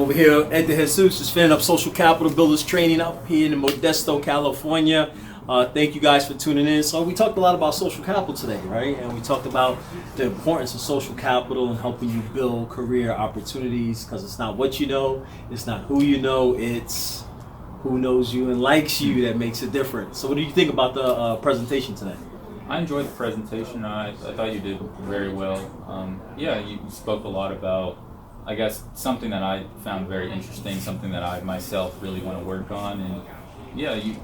Over here at DeJesus, just finishing up Social Capital Builders training up here in Modesto, California. Thank you guys for tuning in. So we talked a lot about social capital today, right? And we talked about the importance of social capital and helping you build career opportunities, because it's not what you know, it's not who you know, it's who knows you and likes you that makes it different. So what do you think about the presentation today? I enjoyed the presentation. I thought you did very well. Yeah, you spoke a lot about, I guess, something that I found very interesting, something that I myself really want to work on. And yeah, you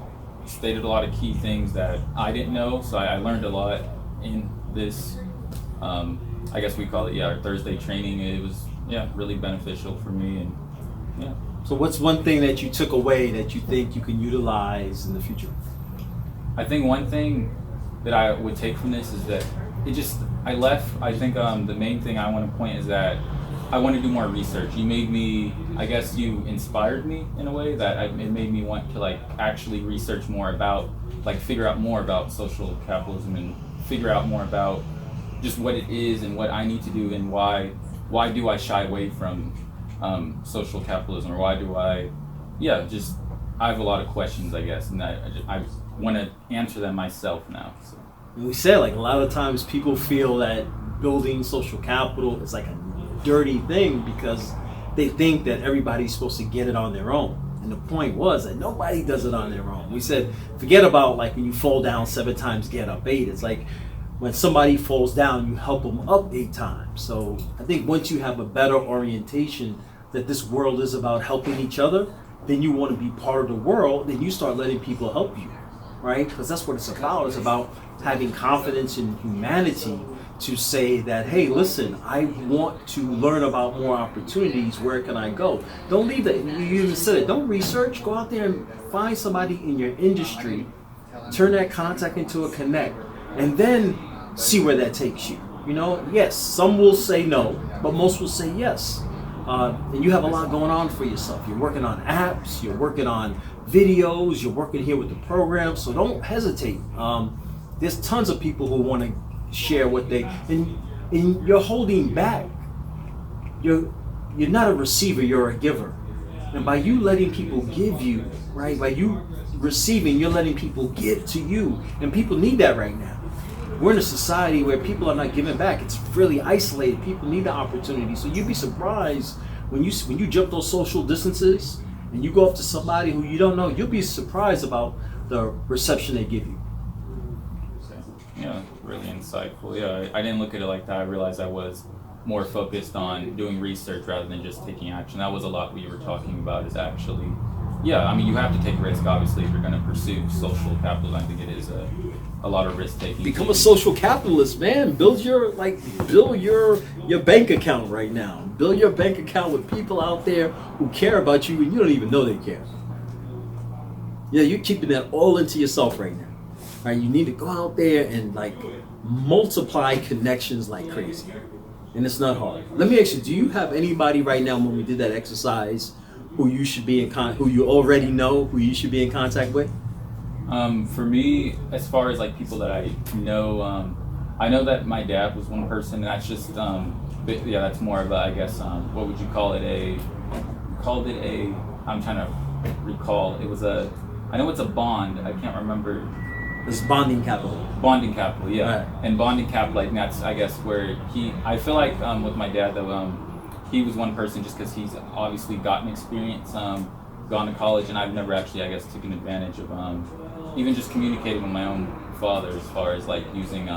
stated a lot of key things that I didn't know, so I learned a lot in this, I guess we call it, our Thursday training. It was, really beneficial for me. And yeah. So what's one thing that you took away that you think you can utilize in the future? I think one thing that I would take from this is that I think the main thing I want to point is that I want to do more research. You made me, I guess you inspired me in a way that it made me want to actually research more about, figure out more about social capitalism and figure out more about just what it is and what I need to do and why do I shy away from social capitalism, or why do I have a lot of questions, I guess, and I want to answer them myself now. So. We said a lot of times people feel that building social capital is like a dirty thing because they think that everybody's supposed to get it on their own. And the point was that nobody does it on their own. We said, forget about when you fall down 7 times, get up 8. It's like when somebody falls down, you help them up 8 times. So I think once you have a better orientation that this world is about helping each other, then you want to be part of the world, then you start letting people help you, right? Because that's what it's about. It's about having confidence in humanity to say that, hey, listen, I want to learn about more opportunities. Where can I go? Don't leave that. You even said it. Don't research. Go out there and find somebody in your industry, turn that contact into a connect, and then see where that takes you. Yes, some will say no, but most will say yes. And you have a lot going on for yourself. You're working on apps, you're working on videos, you're working here with the program, so don't hesitate. There's tons of people who want to share what they, and you're holding back. You're not a receiver, you're a giver. And by you letting people give you, right, by you receiving, you're letting people give to you. And people need that right now. We're in a society where people are not giving back. It's really isolated. People need the opportunity. So you'd be surprised when you jump those social distances and you go up to somebody who you don't know, you'll be surprised about the reception they give you. Yeah, really insightful. Yeah, I didn't look at it like that. I realized I was more focused on doing research rather than just taking action. That was a lot we were talking about, is actually, you have to take risk, obviously, if you're going to pursue social capital. I think it is a lot of risk taking. Become a social capitalist, man. Build your bank account right now. Build your bank account with people out there who care about you and you don't even know they care. Yeah, you're keeping that all into yourself right now. Right, you need to go out there and multiply connections like crazy, and it's not hard. Let me ask you: do you have anybody right now when we did that exercise who you should be who you already know, who you should be in contact with? For me, as far as people that I know, I know that my dad was one person. And that's just that's more of a, I guess, what would you call it? I'm trying to recall. It was I know it's a bond. I can't remember. It's bonding capital. Bonding capital, yeah. Right. And bonding capital, that's, I guess, where I feel like with my dad, though, he was one person just because he's obviously gotten experience, gone to college, and I've never actually, I guess, taken advantage of even just communicating with my own father as far as using,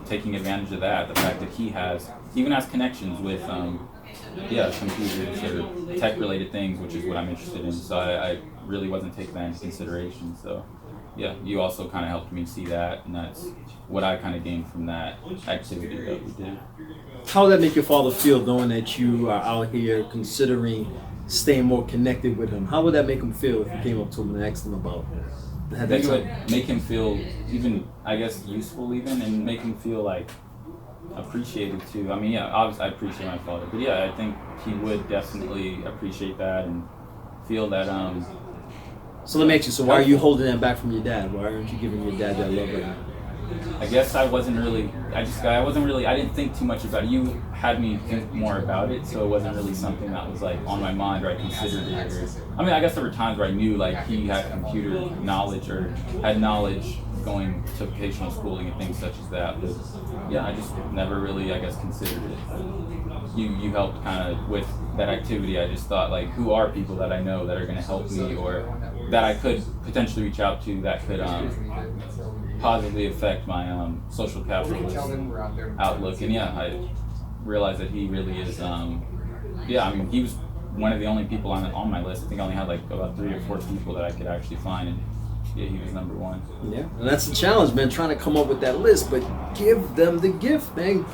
taking advantage of that. The fact that he even has connections with, computers or tech-related things, which is what I'm interested in. So I really wasn't taking that into consideration. So. Yeah, you also kind of helped me see that, and that's what I kind of gained from that activity that we did. How would that make your father feel, knowing that you are out here considering staying more connected with him? How would that make him feel if you came up to him and asked him about that? I think it would make him feel even, I guess, useful even, and make him feel appreciated too. I mean, obviously I appreciate my father, but I think he would definitely appreciate that and feel that So let me ask you, so why are you holding that back from your dad? Why aren't you giving your dad that love right now? I guess I wasn't really. I didn't think too much about it. You had me think more about it, so it wasn't really something that was like on my mind or I considered it. I mean, I guess there were times where I knew like he had computer knowledge or had knowledge going to vocational schooling and things such as that. But yeah, I just never really, I guess, considered it. You helped kind of with that activity. I just thought like, who are people that I know that are going to help me or that I could potentially reach out to that could positively affect my social capitalist outlook. And yeah, I realized that he really is. I mean, he was one of the only people on my list. I think I only had like about 3 or 4 people that I could actually find. And yeah, he was number 1. Yeah, and that's the challenge, man, trying to come up with that list, but give them the gift, man.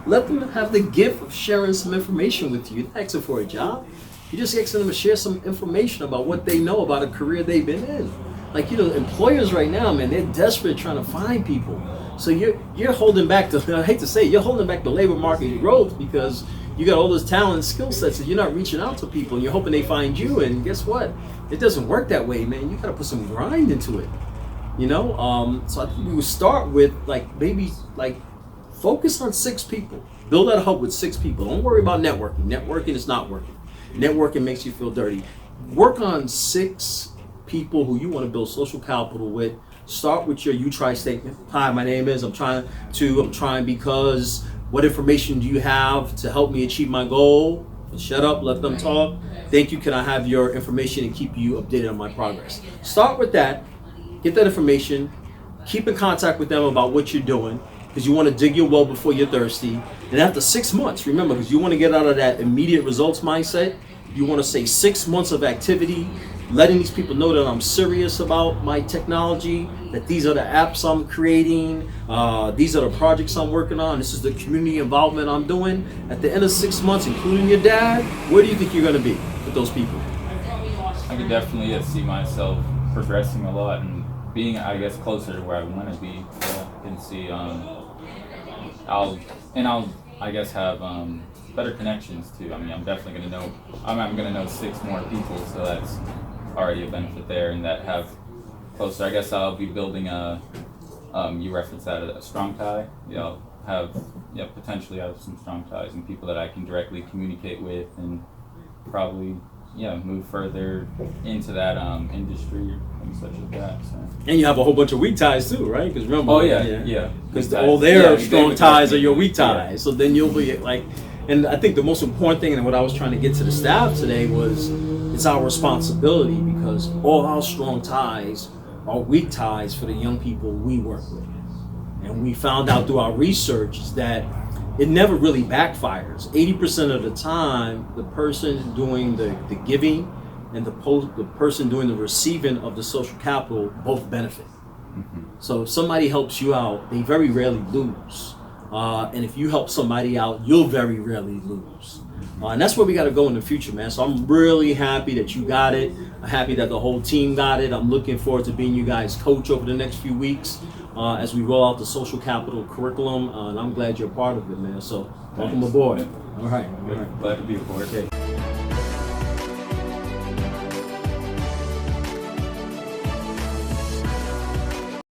Let them have the gift of sharing some information with you. You're not asking for a job. You're just asking them to share some information about what they know about a career they've been in. Like, employers right now, man, they're desperate trying to find people. So you're holding back I hate to say it, you're holding back the labor market growth because you got all those talent and skill sets and you're not reaching out to people and you're hoping they find you, and guess what? It doesn't work that way, man. You gotta put some grind into it. So I think we would start with maybe focus on 6 people. Build that hub with 6 people. Don't worry about networking. Networking is not working. Networking makes you feel dirty. Work on 6 people who you want to build social capital with. Start with your you try statement. Hi, my name is, I'm trying because, what information do you have to help me achieve my goal? Shut up, let them talk. Thank you, can I have your information and keep you updated on my progress? Start with that, get that information, keep in contact with them about what you're doing, because you want to dig your well before you're thirsty. And after 6 months, remember, because you want to get out of that immediate results mindset, you want to say 6 months of activity, letting these people know that I'm serious about my technology, that these are the apps I'm creating, these are the projects I'm working on, this is the community involvement I'm doing. At the end of 6 months, including your dad, where do you think you're going to be with those people? I could definitely see myself progressing a lot and being, I guess, closer to where I want to be. I can see, I'll I guess, have better connections too. I mean, I'm definitely going to know, I'm going to know 6 more people, so that's already a benefit there, and that have closer. I guess I'll be building you referenced that, a strong tie. Potentially have some strong ties and people that I can directly communicate with, and probably move further into that industry and such as that. So. And you have a whole bunch of weak ties too, right? Because remember, because all their their strong ties are your weak ties. Yeah. So then you'll be and I think the most important thing, and what I was trying to get to the staff today was, it's our responsibility, because all our strong ties are weak ties for the young people we work with. And we found out through our research that it never really backfires. 80% of the time, the person doing the giving and the person doing the receiving of the social capital both benefit. Mm-hmm. So if somebody helps you out, they very rarely lose. And if you help somebody out, you'll very rarely lose. And that's where we got to go in the future, man. So I'm really happy that you got it. I'm happy that the whole team got it. I'm looking forward to being you guys' coach over the next few weeks as we roll out the social capital curriculum. And I'm glad you're a part of it, man. So welcome aboard. All right. Glad to be aboard. Okay.